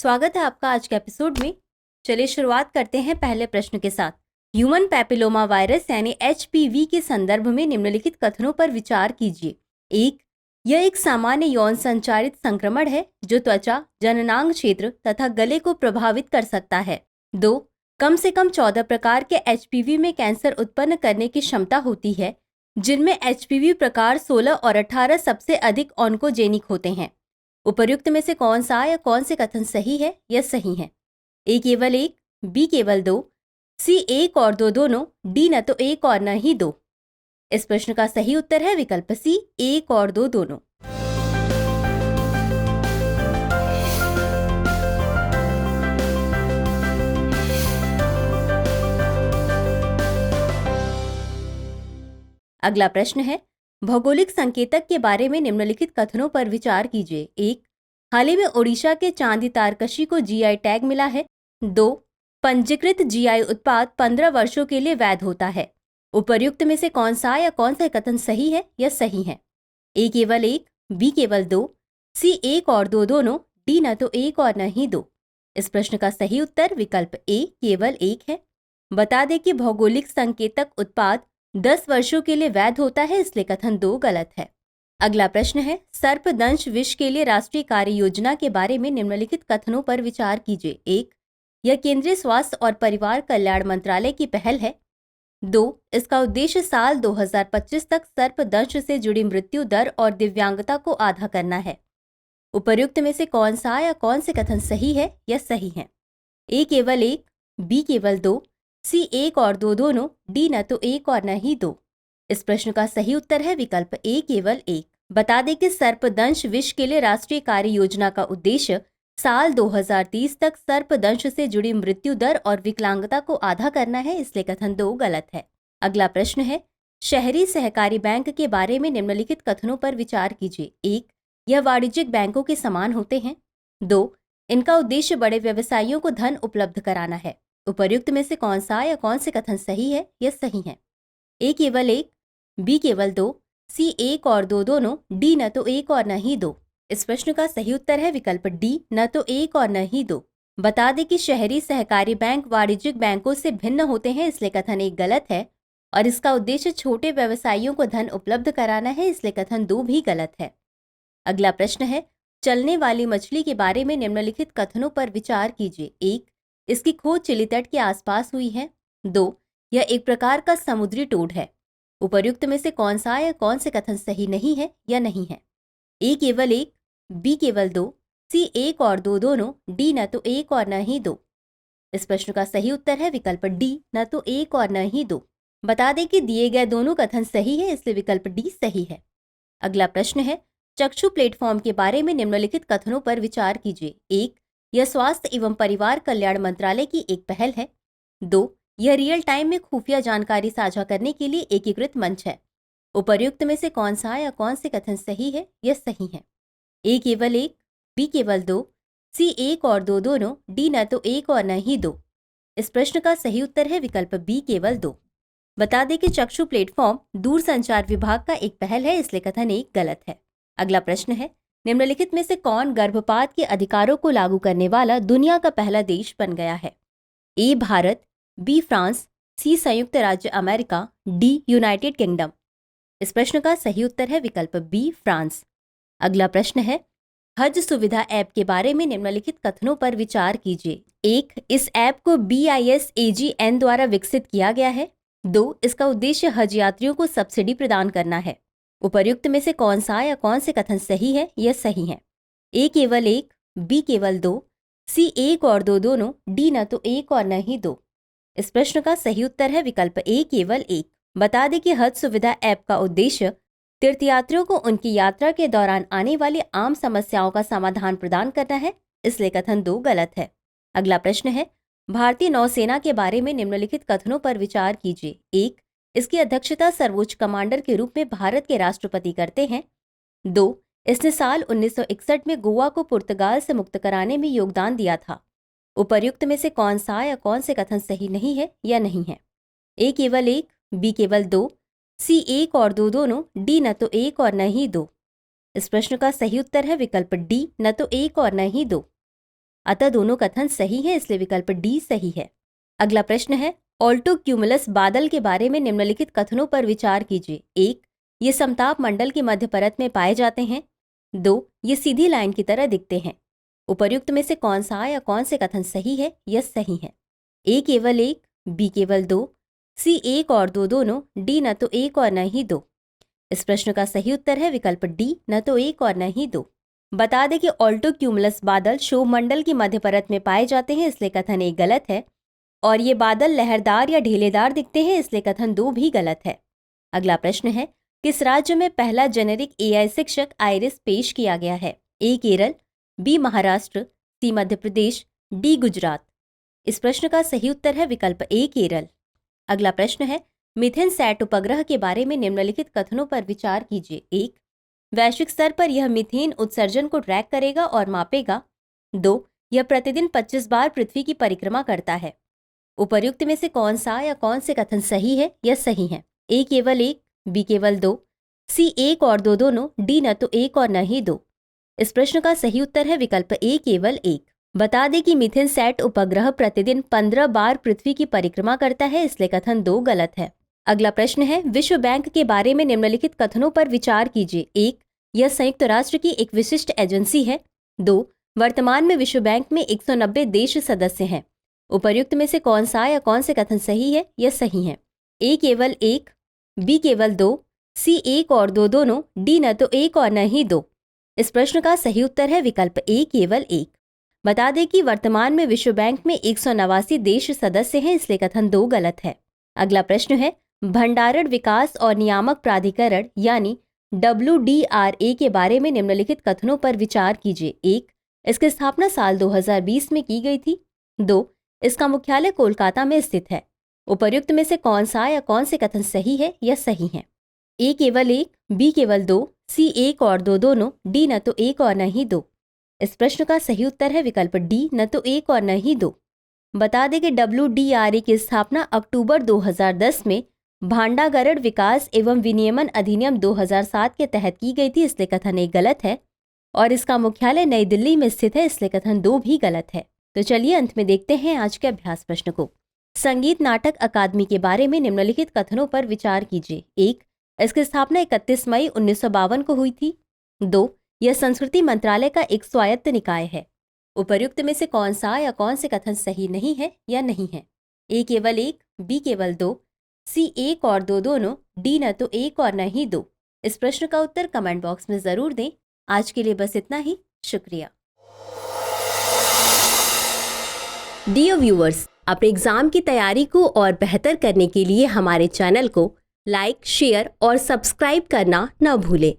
स्वागत है आपका आज के एपिसोड में। चलिए शुरुआत करते हैं पहले प्रश्न के साथ। ह्यूमन पैपिलोमा वायरस यानी HPV के संदर्भ में निम्नलिखित कथनों पर विचार कीजिए। 1. यह एक सामान्य यौन संचारित संक्रमण है जो त्वचा, जननांग क्षेत्र तथा गले को प्रभावित कर सकता है। 2. कम से कम 14 प्रकार के HPV में कैंसर उत्पन्न करने की क्षमता होती है, जिनमें HPV प्रकार 16 और 18 सबसे अधिक ऑन्कोजेनिक होते हैं। उपर्युक्त में से कौन सा या कौन से कथन सही है या सही है? A केवल 1, B केवल 2, C 1 और 2 दोनों, D न तो 1 और न ही 2। इस प्रश्न का सही उत्तर है विकल्प C 1 और 2 दोनों। अगला प्रश्न है, भौगोलिक संकेतक के बारे में निम्नलिखित कथनों पर विचार कीजिए। 1. हाल ही में ओडिशा के चांदी तारकशी को GI टैग मिला है। 2. पंजीकृत GI उत्पाद 15 वर्षों के लिए वैध होता है। उपर्युक्त में से कौन सा या कौन सा कथन सही है या सही है? A केवल 1, B केवल 2, C 1 और 2 दोनों, D न तो 1 और न ही 2। इस प्रश्न का सही उत्तर विकल्प A केवल 1 है। बता दें कि भौगोलिक संकेतक उत्पाद 10 वर्षों के लिए वैध होता है, इसलिए कथन 2 गलत है। अगला प्रश्न है, सर्पदंश विष के लिए राष्ट्रीय कार्य योजना के बारे में निम्नलिखित कथनों पर विचार कीजिए। 1. यह केंद्रीय स्वास्थ्य और परिवार कल्याण मंत्रालय की पहल है। 2. इसका उद्देश्य साल 2025 तक सर्पदंश से जुड़ी मृत्यु दर और दिव्यांगता को आधा करना है। उपर्युक्त में से कौन सा या कौन से कथन सही है या सही है? A केवल 1, B केवल 2, C 1 और 2 दोनों, D न तो 1 और न ही 2। इस प्रश्न का सही उत्तर है विकल्प A केवल 1। बता दें कि सर्पदंश विष के लिए राष्ट्रीय कार्य योजना का उद्देश्य साल 2030 तक सर्पदंश से जुड़ी मृत्यु दर और विकलांगता को आधा करना है, इसलिए कथन 2 गलत है। अगला प्रश्न है, शहरी सहकारी बैंक के बारे में निम्नलिखित कथनों पर विचार कीजिए। 1. यह वाणिज्यिक बैंकों के समान होते हैं। 2. इनका उद्देश्य बड़े व्यवसायियों को धन उपलब्ध कराना है। उपर्युक्त में से कौन सा या कौन से कथन सही है या सही है? A केवल 1, B केवल 2, C 1 और 2 दोनों, D न तो 1 और न ही 2। इस प्रश्न का सही उत्तर है विकल्प D न तो 1 और न ही 2। बता दें कि शहरी सहकारी बैंक वाणिज्यिक बैंकों से भिन्न होते हैं, इसलिए कथन 1 गलत है और इसका उद्देश्य छोटे व्यवसायियों को धन उपलब्ध कराना है, इसलिए कथन 2 भी गलत है। अगला प्रश्न है, चलने वाली मछली के बारे में निम्नलिखित कथनों पर विचार कीजिए। 1. इसकी खोज चिली तट के आसपास हुई है। 2. यह एक प्रकार का समुद्री टोड है। उपर्युक्त में से कौन सा या कौन से कथन सही नहीं है या नहीं है? A केवल 1, B केवल 2, C 1 और 2 दोनों, D न तो 1 और न ही 2। इस प्रश्न का सही उत्तर है विकल्प D न तो 1 और न ही 2। बता दें कि दिए गए दोनों कथन सही है, इसलिए विकल्प D सही है। अगला प्रश्न है, चक्षु प्लेटफॉर्म के बारे में निम्नलिखित कथनों पर विचार कीजिए। 1. यह स्वास्थ्य एवं परिवार कल्याण मंत्रालय की एक पहल है। 2. यह रियल टाइम में खुफिया जानकारी साझा करने के लिए एकीकृत मंच है। उपर्युक्त में से कौन सा या कौन से कथन सही है या सही है? A केवल 1, B केवल 2, C 1 और 2 दोनों, D न तो 1 और न ही 2। इस प्रश्न का सही उत्तर है विकल्प B केवल 2। बता दें कि चक्षु प्लेटफॉर्म दूरसंचार विभाग का एक पहल है, इसलिए कथन 1 गलत है। अगला प्रश्न है, निम्नलिखित में से कौन गर्भपात के अधिकारों को लागू करने वाला दुनिया का पहला देश बन गया है? A Bharat, B France, C संयुक्त राज्य अमेरिका, D यूनाइटेड किंगडम। इस प्रश्न का सही उत्तर है विकल्प B फ्रांस। अगला प्रश्न है, हज सुविधा ऐप के बारे में निम्नलिखित कथनों पर विचार कीजिए। 1. इस ऐप को BISAGN द्वारा विकसित किया गया है। 2. इसका उद्देश्य हज यात्रियों को सब्सिडी प्रदान करना है। उपर्युक्त में से कौन सा या कौन से कथन सही है या सही है? A केवल 1, B केवल 2, C 1 और 2 दोनों, D न तो 1 और न ही 2। इस प्रश्न का सही उत्तर है विकल्प A केवल 1। बता दें कि हज सुविधा ऐप का उद्देश्य तीर्थयात्रियों को उनकी यात्रा के दौरान आने वाली आम समस्याओं का समाधान प्रदान करना है, इसलिए कथन 2 गलत है। अगला प्रश्न है, भारतीय नौसेना के बारे में निम्नलिखित कथनों पर विचार कीजिए। 1. इसकी अध्यक्षता सर्वोच्च कमांडर के रूप में भारत के राष्ट्रपति करते हैं। 2. इसने साल 1961 में गोवा को पुर्तगाल से मुक्त कराने में योगदान दिया था। उपर्युक्त में से कौन सा या कौन से कथन सही नहीं है या नहीं है? A केवल 1, B केवल 2, C 1 और 2 दोनों, D न तो 1 और न ही 2। इस प्रश्न का सही उत्तर है विकल्प D न तो 1 और न ही 2। अतः दोनों कथन सही हैं, इसलिए विकल्प डी सही है। अगला प्रश्न है, ऑल्टो क्यूमुलस बादल के बारे में निम्नलिखित कथनों पर विचार कीजिए। 1. ये समताप मंडल की मध्य परत में पाए जाते हैं। 2. ये सीधी लाइन की तरह दिखते हैं। उपर्युक्त में से कौन सा या कौन से कथन सही है या सही है? ए केवल 1, बी केवल 2, सी 1 और 2 दोनों, डी न तो 1 और न ही 2। इस प्रश्न का सही उत्तर है विकल्प डी, न तो 1 और न ही 2। बता दें कि ऑल्टो क्यूमुलस बादल क्षोभ मंडल की मध्य परत में पाए जाते हैं, इसलिए कथन 1 गलत है। और ये बादल लहरदार या ढेलेदार दिखते हैं, इसलिए कथन 2 भी गलत है। अगला प्रश्न है, किस राज्य में पहला जेनेरिक एआई शिक्षक आइरिस पेश किया गया है? ए केरल, बी महाराष्ट्र, सी मध्य प्रदेश, डी गुजरात। इस प्रश्न का सही उत्तर है विकल्प ए केरल। अगला प्रश्न है, मिथेन सैट उपग्रह के बारे में निम्नलिखित कथनों पर विचार कीजिए। 1. वैश्विक स्तर पर यह मीथेन उत्सर्जन को ट्रैक करेगा और मापेगा। 2. यह प्रतिदिन 25 बार पृथ्वी की परिक्रमा करता है। उपर्युक्त में से कौन सा या कौन से कथन सही है या सही है? ए केवल 1, बी केवल 2, सी 1 और 2 दोनों, डी न तो 1 और न ही 2। इस प्रश्न का सही उत्तर है विकल्प ए केवल 1। बता दें कि मिथेन सैट उपग्रह प्रतिदिन 15 बार पृथ्वी की परिक्रमा करता है, इसलिए कथन 2 गलत है। अगला प्रश्न है, विश्व बैंक के बारे में निम्नलिखित कथनों पर विचार कीजिए। 1. यह संयुक्त राष्ट्र की एक विशिष्ट एजेंसी है। 2. वर्तमान में विश्व बैंक में 190 देश सदस्य हैं। उपर्युक्त में से कौन सा या कौन से कथन सही है या सही है? ए केवल 1, बी केवल 2, सी 1 और 2 दोनों, डी न तो 1 और न ही 2। इस प्रश्न का सही उत्तर है विकल्प ए केवल 1। बता दें कि वर्तमान में विश्व बैंक में 189 देश सदस्य हैं, इसलिए कथन 2 गलत है। अगला प्रश्न है, भंडारण विकास और नियामक प्राधिकरण यानी WDRA के बारे में निम्नलिखित कथनों पर विचार कीजिए। 1. इसकी स्थापना साल 2020 में की गई थी। 2. इसका मुख्यालय कोलकाता में स्थित है। उपर्युक्त में से कौन सा या कौन से कथन सही है या सही है? ए केवल 1, बी केवल 2, सी 1 और 2 दोनों, डी न तो 1 और न ही 2। इस प्रश्न का सही उत्तर है विकल्प डी, न तो 1 और न ही 2। बता दें कि WDRA की स्थापना अक्टूबर 2010 में भांडागरण विकास एवं विनियमन अधिनियम 2007 के तहत की गई थी, इसलिए कथन 1 गलत है। और इसका मुख्यालय नई दिल्ली में स्थित है, इसलिए कथन 2 भी गलत है। तो चलिए अंत में देखते हैं आज के अभ्यास प्रश्न को। संगीत नाटक अकादमी के बारे में निम्नलिखित कथनों पर विचार कीजिए। 1. इसकी स्थापना 31 मई 1952 को हुई थी। 2. यह संस्कृति मंत्रालय का एक स्वायत्त निकाय है। उपर्युक्त में से कौन सा या कौन से कथन सही नहीं है या नहीं है? ए केवल 1, बी केवल 2, सी 1 और 2 दोनों, डी न तो 1 और न ही 2। इस प्रश्न का उत्तर कमेंट बॉक्स में जरूर दें। आज के लिए बस इतना ही। शुक्रिया। डियर व्यूअर्स, अपने एग्जाम की तैयारी को और बेहतर करने के लिए हमारे चैनल को लाइक, शेयर और सब्सक्राइब करना न भूलें।